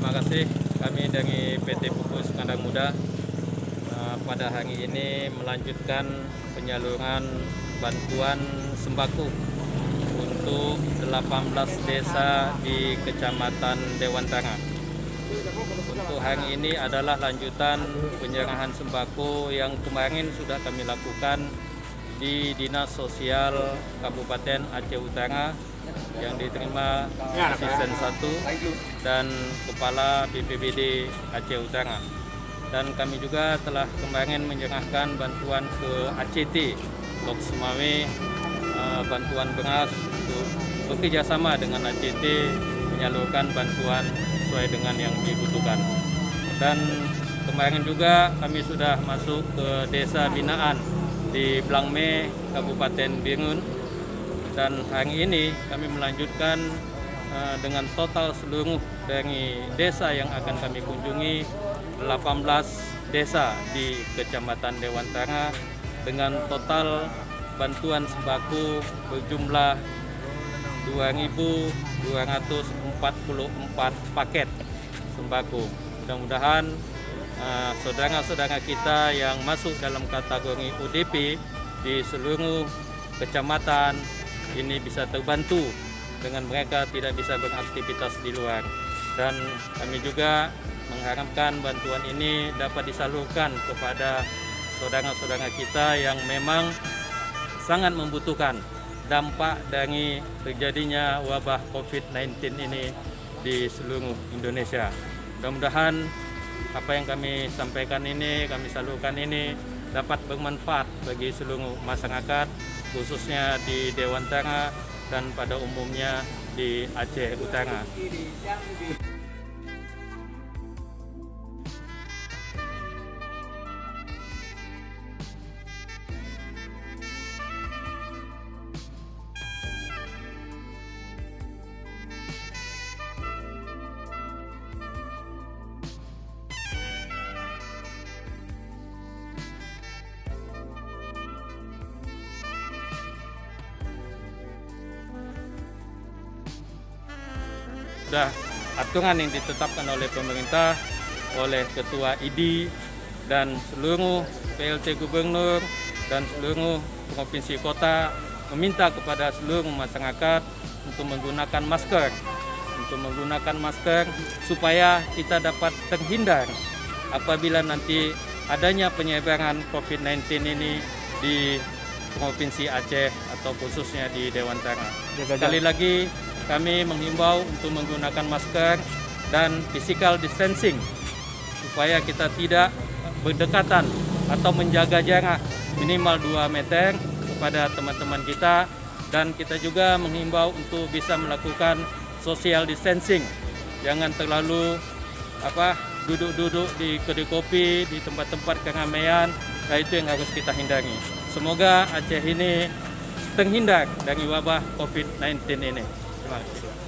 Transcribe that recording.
terima kasih. Kami dari PT Pupuk Sukandang Muda pada hari ini melanjutkan penyaluran bantuan sembako untuk 18 desa di Kecamatan Dewantara. Untuk hari ini adalah lanjutan penyerahan sembako yang kemarin sudah kami lakukan di Dinas Sosial Kabupaten Aceh Utara yang diterima Asisten 1 dan Kepala BPBD Aceh Utara. Dan kami juga telah kemarin menyerahkan bantuan ke ACT, Lok Sumawe, bantuan beras untuk bekerjasama dengan ACT menyalurkan bantuan sesuai dengan yang dibutuhkan. Dan kemarin juga kami sudah masuk ke desa binaan di Blangme, Kabupaten Birun, dan hari ini kami melanjutkan dengan total seluruh dari desa yang akan kami kunjungi 18 desa di Kecamatan Dewantara dengan total bantuan sembako berjumlah 2.244 paket sembako. Mudah-mudahan saudara-saudara kita yang masuk dalam kategori ODP di seluruh kecamatan ini bisa terbantu dengan mereka tidak bisa beraktivitas di luar. Dan kami juga mengharapkan bantuan ini dapat disalurkan kepada saudara-saudara kita yang memang sangat membutuhkan dampak dari terjadinya wabah COVID-19 ini di seluruh Indonesia. Mudah-mudahan apa yang kami sampaikan ini, kami salurkan ini dapat bermanfaat bagi seluruh masyarakat, khususnya di Dewantara dan pada umumnya di Aceh Utara. Sudah aturan yang ditetapkan oleh pemerintah, oleh Ketua ID dan seluruh PLT Gubernur dan seluruh provinsi kota meminta kepada seluruh masyarakat untuk menggunakan masker supaya kita dapat terhindar apabila nanti adanya penyebaran COVID-19 ini di Provinsi Aceh atau khususnya di Dewantara. Sekali lagi kami menghimbau untuk menggunakan masker dan physical distancing supaya kita tidak berdekatan atau menjaga jarak minimal 2 meter kepada teman-teman kita, dan kita juga menghimbau untuk bisa melakukan social distancing. Jangan terlalu duduk-duduk di kedai kopi, di tempat-tempat keramaian. Nah, itu yang harus kita hindari. Semoga Aceh ini terhindar dari wabah COVID-19 ini. Terima kasih.